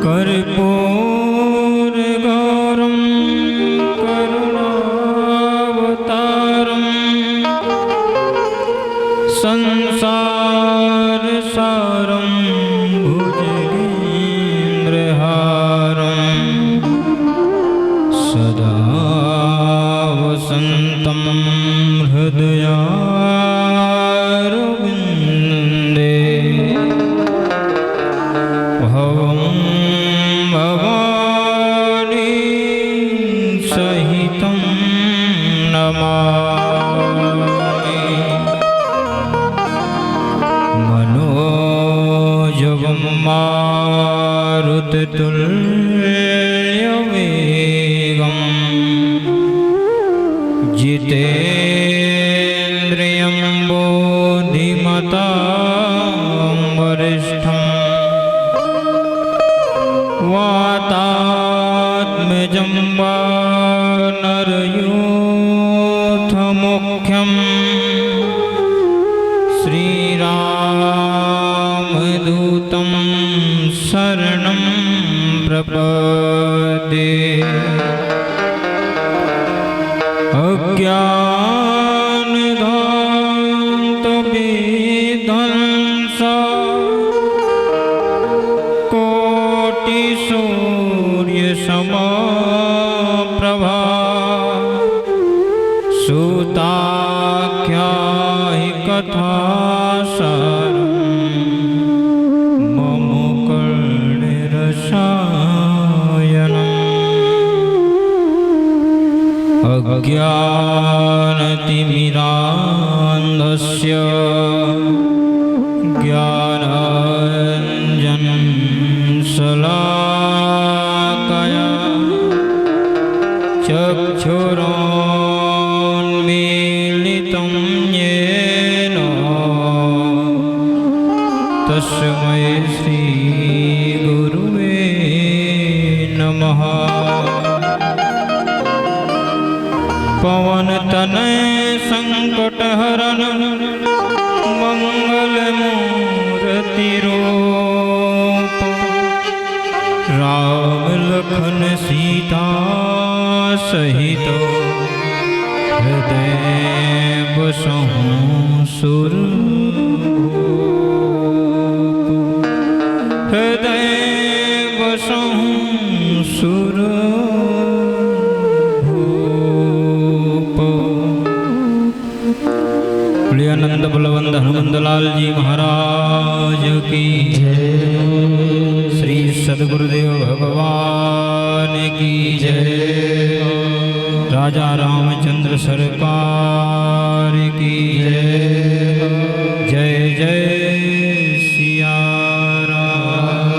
कर्पूरगौरं करुणावतारं संसारसारं भुजगेन्द्रहारं सदा वसन्तं हृदयारविन्दे भवं भवानी सहितं नमामि मनोजवं मारुततुल्यवेगं जितेन्द्रियं बुद्धिमतां वरिष्ठं वातात्मजं वानरयूथमुख्यं श्रीरामदूतं शरणं प्रपद्ये अज्ञानध्वान्तविध्वंसा कोटिसूर्यसमप्रभा सुताख्याहि कथासारं मम कर्णिरसायनम् अज्ञानतिमिरान्धस्य ज्ञानाञ्जनशलाकया चक्षुरोन्मीलितं येन तस्मै श्रीगुरुवे नमः। पवनतनय संकटहरण मंगलमूर्तिरूप राम लखन सीता सहित हृदय बसहु सुरभूप हृदय बसहु सुरभूप। प्रियानंद बलवंत हनुमंतलाल जी महाराज की जय। श्री सद्गुरुदेव भगवान की जय। राजा रामचंद्र सरकार की जय। जय जय सिया राम।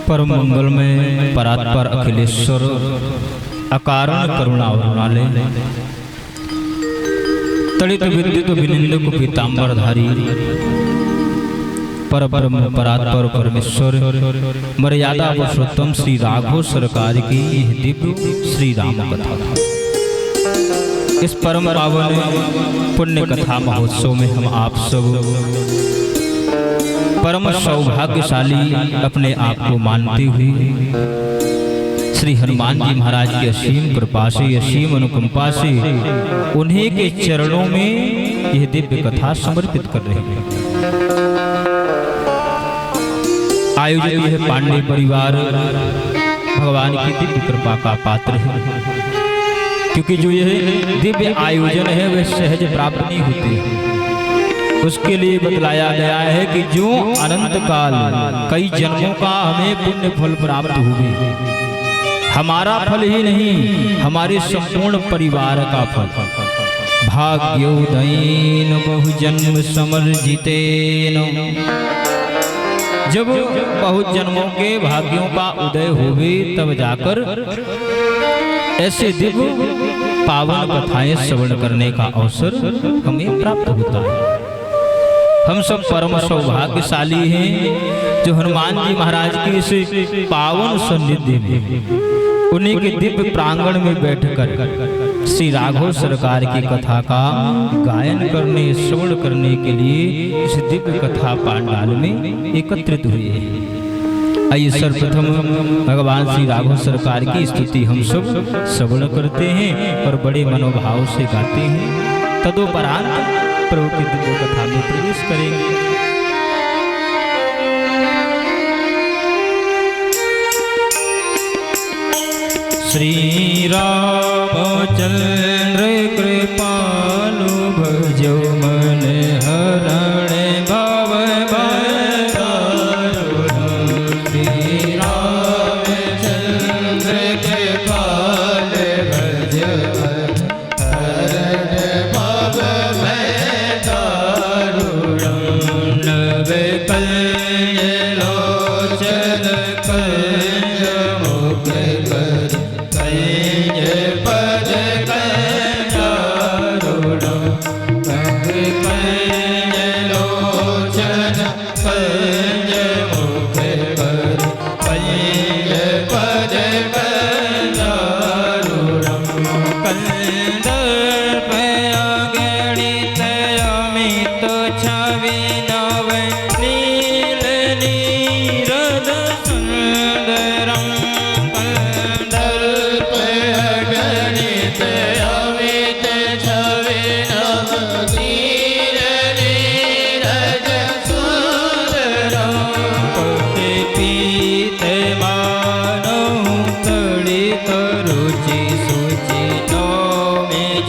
परम मंगलमय परात्पर अखिलेश्वर अकारण करुणा वरुणालय तड़ित विद्युत विनिंदक पीतांबरधारी परब्रह्म परात्पर परमेश्वर मर्यादा पुरुषोत्तम श्री राघव सरकार की यह दिव्य श्री राम कथा इस परम पावन पुण्य कथा महोत्सव में हम आप सब परम सौभाग्यशाली अपने आप को मानते हुए श्री हनुमान जी महाराज की असीम कृपा से असीम अनुकंपा से उन्हीं के चरणों में यह दिव्य कथा समर्पित कर रहे हैं। आयोजित यह पांडे परिवार भगवान की दिव्य कृपा का पात्र है, क्योंकि जो यह दिव्य आयोजन है वह सहज प्राप्त नहीं होते हैं। उसके लिए बतलाया गया है कि जो अनंत काल कई जन्मों का हमें पुण्य फल प्राप्त हुए, हमारा फल ही नहीं हमारे संपूर्ण परिवार का फल। भाग्योदयेन बहुजन्म समर्जितेन, जब बहुत जन्मों के भाग्यों का उदय होवे तब जाकर ऐसे दिव्य पावन कथाएं श्रवण करने का अवसर हमें प्राप्त होता है। हम सब परम सौभाग्यशाली हैं जो हनुमान जी महाराज के इस पावन सानिध्य में उन्हीं के दिव्य प्रांगण में बैठकर श्री राघव सरकार की कथा का गायन करने श्रवण करने के लिए इस दिव्य कथा पांडाल में एकत्रित हुए हैं। आइए सर्वप्रथम भगवान श्री राघव सरकार की स्तुति हम सब श्रवण करते हैं और बड़े मनोभाव से गाते हैं। तदोपरांत प्रभु की दिव्य कथा में प्रवेश करेंगे। श्री रामचंद्र कृपालु भजो मन हरण भव भयदारुण। श्री रामचंद्र कृपालु भजो मन हरण भव भयदारुण। नव कल्य लोचन कंज मुख कर पद करुण। लोचन कंज मुख कर पद करुण। कंदर्प अगणित अमित छवि नव नील नीरद सुंदरम।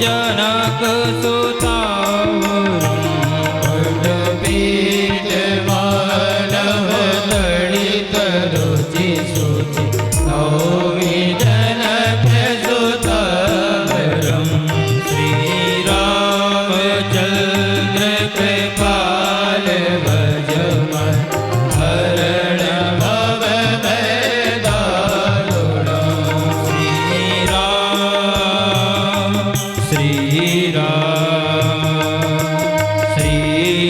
जनक सुतावरम पट पीत मानव तड़ित रुचि सुचि नौमि जनक सुतावरम। श्री रामचंद्र कृपाल भज मन हरण भव भयदारुण। श्री राम श्री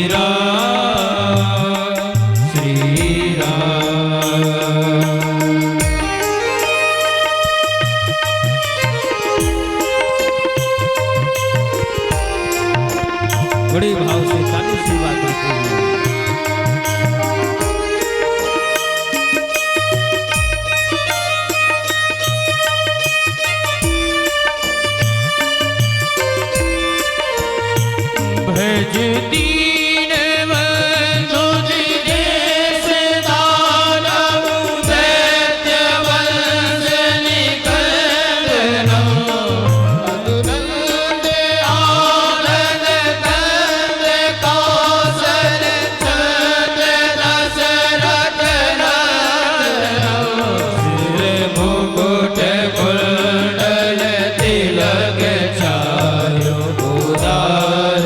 राम श्री राम। बड़े भाव से काली सी बात करते हैं। भज दीन बंधु दिनेश दानव दैत्य वंश निकंदन। मधुनंद आनंद कंद कौशल चंद दशरथ नंदन। सिर मुकुट कुंडल तिलक चारु उदार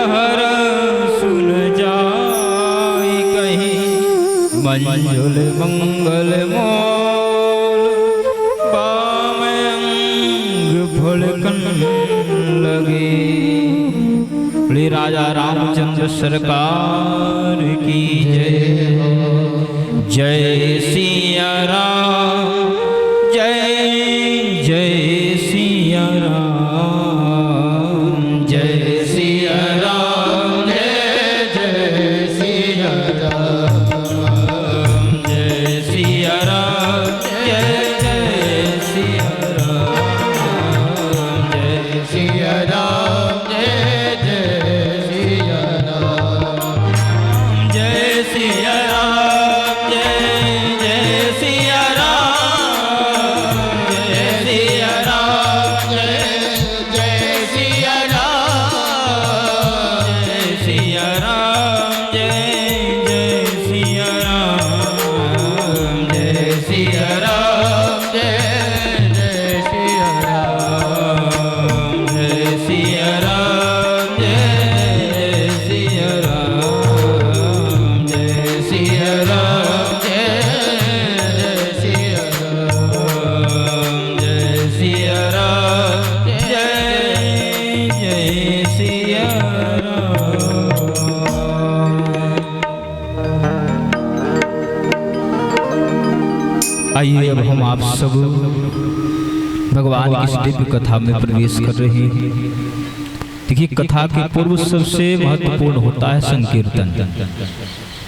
हर सुन जाई कहीं मंजुल मंगल मोल बाम अंग फुलकन लगे। श्री राजा रामचंद्र सरकार की जय। जय सिया राम जय जय सिया राम। आइए अब हम आप सब भगवान की दिव्य कथा में प्रवेश कर रहे हैं। देखिए, कथा के पूर्व सबसे महत्वपूर्ण होता है संकीर्तन,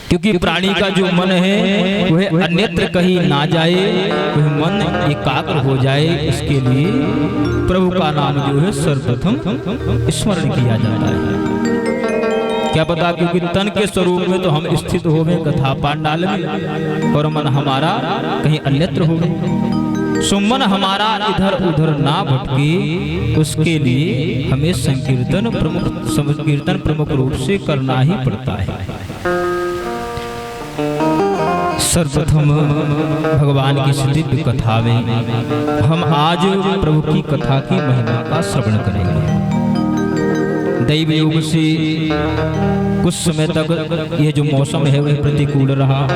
क्योंकि प्राणी का जो मन है वह अन्यत्र कहीं ना जाए, वह मन एकाग्र हो जाए। इसके लिए प्रभु का नाम जो है सर्वप्रथम स्मरण किया जाता है। क्या पता, क्योंकि तन के स्वरूप में तो हम स्थित हो गए कथा पांडाल में, और मन हमारा कहीं अन्यत्र हो गए। सो मन हमारा इधर उधर ना भटके, उसके लिए हमें संकीर्तन प्रमुख रूप से करना ही पड़ता है। सर्वप्रथम भगवान की दिव्य कथा में हम आज प्रभु की कथा की महिमा का श्रवण करेंगे। दैव योग से कुछ समय तक यह जो मौसम है वह प्रतिकूल रहा,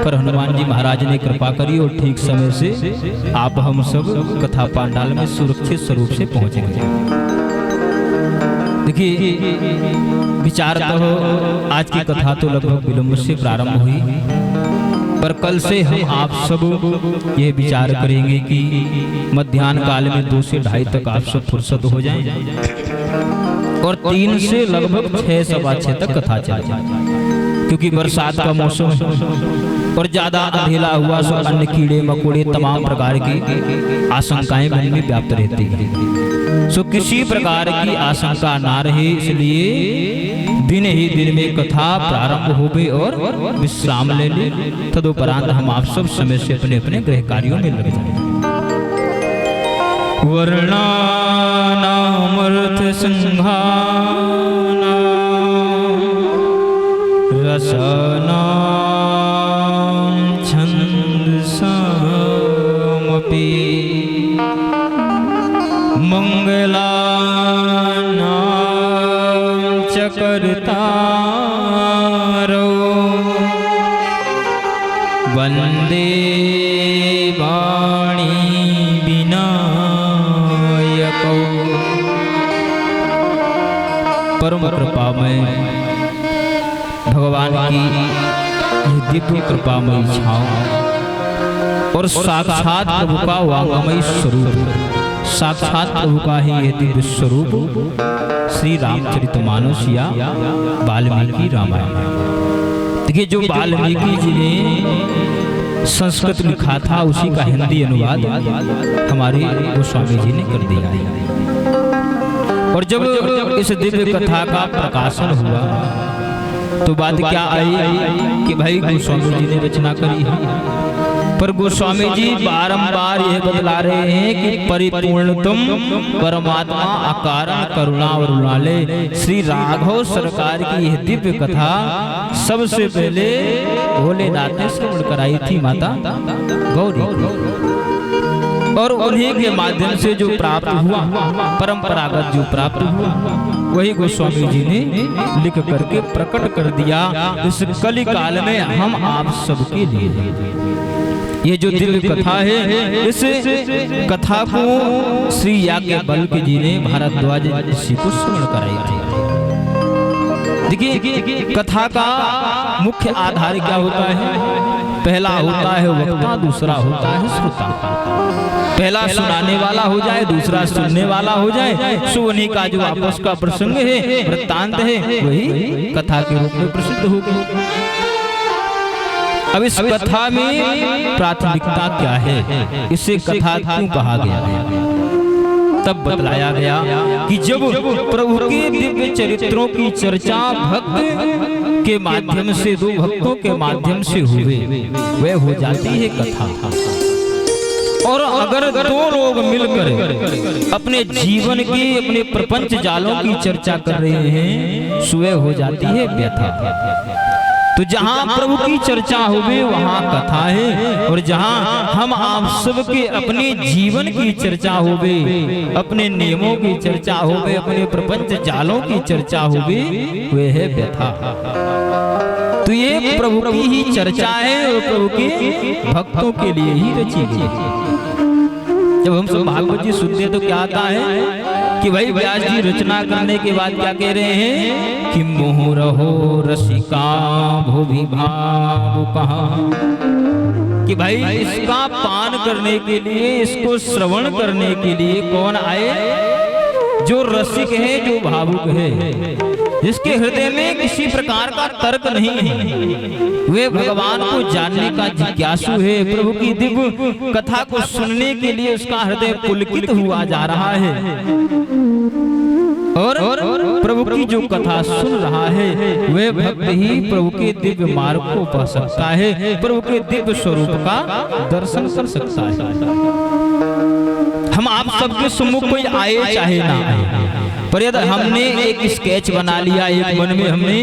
पर हनुमान जी महाराज ने कृपा करी और ठीक समय से आप हम सब कथा पांडाल में सुरक्षित स्वरूप से पहुंच गए। देखिए, विचार तो आज की कथा तो लगभग विलंब से प्रारंभ हुई, पर कल से हम आप सब ये विचार करेंगे कि मध्याह्न काल में 2 से 2:30 तक आप सब फुर्सत हो जाएं और 3 से लगभग 6 सवा 6 तक कथा चले, क्योंकि बरसात का मौसम है और ज्यादा अंधेला हुआ सो अन्य कीड़े मकोड़े तमाम प्रकार की आशंकाएं मन में व्याप्त रहती हैं। सो किसी प्रकार की आशंका ना रहे, इसलिए दिन ही दिन में कथा प्रारंभ हो गई और विश्राम ले ले। तदुपरांत हम आप सब समय से अपने अपने गृह कार्यों में लग जाए। वर्णानामर्थ संघाना रसना छंदसाम स्वरूपे मंगलानां च कर्तारो वंदे वाणी विनायको। परम कृपामय भगवान की दिव्य कृपामयी छाँव और साक्षात प्रभु का वांगमय स्वरूप, साक्षात प्रभु का ही यह दिव्य स्वरूप श्री रामचरितमानस या वाल्मीकि रामायण। देखिए, जो वाल्मीकि जी ने संस्कृत लिखा था उसी का हिंदी अनुवाद हमारे गोस्वामी जी ने कर दिया। और जब इस दिव्य कथा का प्रकाशन हुआ तो बात क्या आई कि भाई गोस्वामी जी ने रचना करी है, पर गोस्वामी जी बारंबार यह बतला रहे हैं कि परिपूर्णतम परमात्मा अकारण करुणा वरुणालय श्री राघव सरकार की यह दिव्य कथा सबसे पहले भोलेनाथ ने श्रवण कराई थी माता गौरी, और उन्हीं के माध्यम से जो प्राप्त हुआ, परंपरागत जो प्राप्त हुआ, वही गोस्वामी जी ने लिख करके प्रकट कर दिया इस कली काल में हम आप सबके लिए। ये जो दिव्य कथा है, इस कथा को श्री याज्ञवल्क्य जी ने भारद्वाज ऋषि को श्रवण कराई थी। देखिए, कथा का मुख्य आधार क्या होता है? पहला होता है वक्ता, दूसरा होता है श्रोता। पहला सुनाने वाला हो जाए, दूसरा सुनने वाला हो जाए, सो उन्हीं का जो आपस का प्रसंग है, वृत्तांत है, वही कथा के रूप में प्रसिद्ध हो गई। अब इस कथा में प्राथमिकता क्या है, इसे कथा क्यों कहा गया है? तब बतलाया गया कि जब प्रभु के दिव्य चरित्रों की चर्चा भक्त के माध्यम से, दो भक्तों के माध्यम से हुए, वह हो जाती है कथा। और अगर दो लोग मिलकर अपने जीवन की, अपने प्रपंच जालों की चर्चा कर रहे हैं, वह हो जाती है व्यथा। तो जहाँ प्रभु की चर्चा होवे वहाँ कथा है, और जहाँ हम आप सबके अपने जीवन की चर्चा होवे, अपने नियमों की चर्चा होवे, अपने प्रपंच जालों की चर्चा होवे, वह है व्यथा। तो ये प्रभु की ही चर्चा है और प्रभु के भक्तों के लिए ही रची गई। जब हम सब भागवत जी सुनते हैं तो क्या आता है कि भाई व्यास जी रचना करने के बाद क्या कह रहे हैं कि मोह रहो रसिका भोभी भाव कहा, कि भाई इसका पान करने के लिए, इसको श्रवण करने के लिए कौन आए? जो रसिक है, जो भावुक है, जिसके हृदय में किसी प्रकार का तर्क नहीं है, वे भगवान को जानने का जिज्ञासु है, प्रभु की दिव्य कथा को सुनने के लिए उसका हृदय पुलकित हुआ जा रहा है, और प्रभु की जो कथा सुन रहा है वह भक्त ही प्रभु के दिव्य मार्ग को पा सकता है, प्रभु के दिव्य स्वरूप का दर्शन कर सकता है। हम आप सबके सम्मुख कोई आए चाहे ना आए, पर यदि हमने एक स्केच बना लिया, एक मन में हमने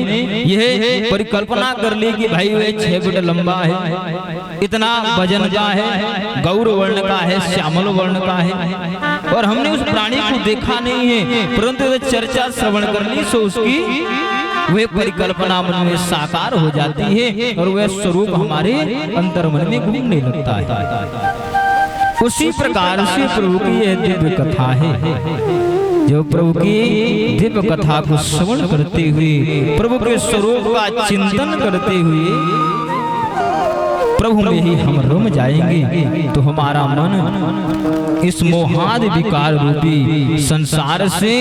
यह परिकल्पना कर ली कि भाई वह 6 फुट लंबा है, इतना वजन का है, गौर वर्ण का है, श्यामल वर्ण का है, और हमने उस प्राणी को देखा नहीं है, परंतु चर्चा श्रवण कर ली, सो उसकी वह परिकल्पना मन में साकार हो जाती है और वह स्वरूप हमारे अंतर मन में घूमने लगता है। उसी प्रकार से प्रभु की यह दिव्य कथा है, जो प्रभु की दिव्य कथा को श्रवण करते हुए, प्रभु के स्वरूप का चिंतन करते हुए प्रभु में ही हम रम जाएंगे, तो हमारा मन इस मोहाद विकार रूपी संसार से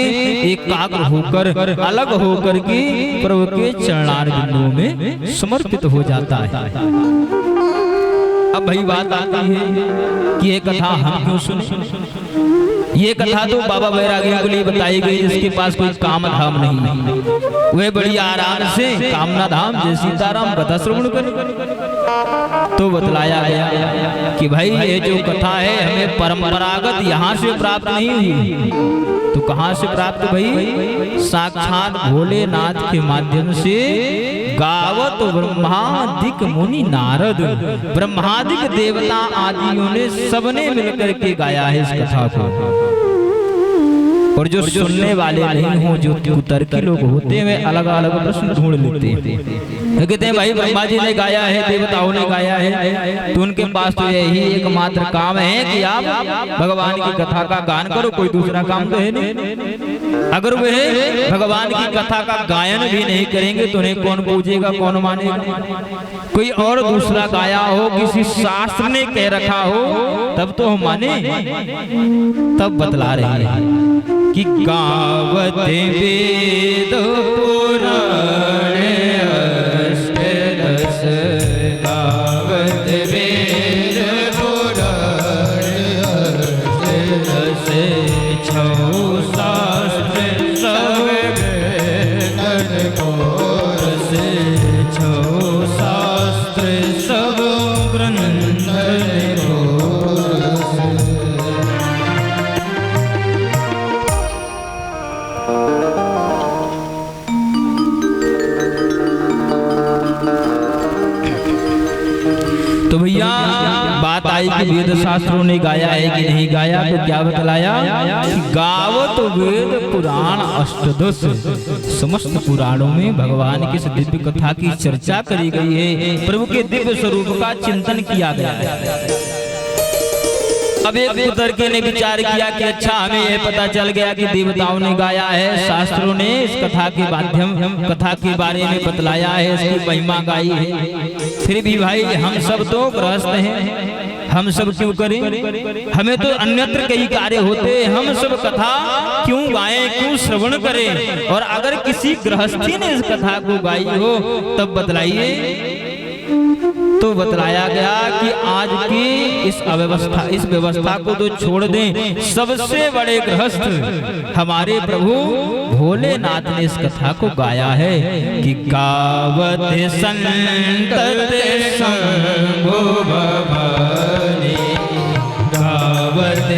एकाग्र होकर, अलग होकर के प्रभु के चरणार बिंदुओं में समर्पित हो जाता है। अब भाई बात आती है कि ये कथा हम क्यों सुने? ये कथा तो बाबा बैरागियों के लिए बताई गई जिसके पास कोई काम धाम नहीं है, वह बड़ी आराम से कामना धाम जय सीताराम कथा श्रवण करे। तो बतलाया गया कि भाई ये जो कथा है हमें परंपरागत यहाँ से प्राप्त नहीं हुई, तो कहाँ से प्राप्त? भाई साक्षात भोलेनाथ के माध्यम से गावत ब्रह्मादिक मुनि नारद, ब्रह्मादिक देवता आदियों ने सबने मिलकर के गाया है इस कथा को। और जो सुनने वाले नहीं हो, जो कुतर्की लोग होते हैं, अलग अलग प्रश्न ढूंढ लेते हैं। कहते हैं भाई ब्रह्मा जी ने गाया है, देवताओं ने गाया है, तो उनके पास तो यही एकमात्र काम है कि आप भगवान की कथा का गान करो, कोई दूसरा काम तो है नहीं। अगर वह भगवान की कथा का गायन भी नहीं करेंगे तो उन्हें कौन पूजेगा, कौन मानेगा। कोई और दूसरा गाया हो, किसी शास्त्र ने कह रखा हो, तब तो हम माने। तब बतला रहे हैं कि गावत वेद पुराण अष्टदश, गावत वेद पुराण अष्टदश, छौ शास्त्र सब वेदन कोरस, छौ शास्त्र सब ग्रंथ कोरस। तो भैया बात आई कि वेद शास्त्रों ने गाया है कि नहीं गाया, तो क्या बतलाया कि गावत वेद पुराण अष्टदश, समस्त पुराणों में भगवान की दिव्य कथा की चर्चा करी गई है, प्रभु के दिव्य स्वरूप का चिंतन किया गया है। अब एक कुतर्की ने विचार किया कि अच्छा, हमें यह पता चल गया कि देवताओं ने गाया है, शास्त्रों ने इस कथा के माध्यम कथा के बारे में बतलाया है, इसकी महिमा गाई है, फिर भी भाई हम सब तो गृहस्थ हैं, हम सब क्यों करें, हमें तो अन्यत्र कई कार्य होते, हम सब कथा क्यों गाएं, क्यों श्रवण करें। और अगर किसी गृहस्थी ने इस कथा को गाई हो तब बतलाइए। तो बतलाया गया कि आज की इस व्यवस्था को तो छोड़ दें, सबसे बड़े गृहस्थ हमारे प्रभु भोलेनाथ ने इस कथा को गाया है कि गावत संतत शंभु भवानी, गावत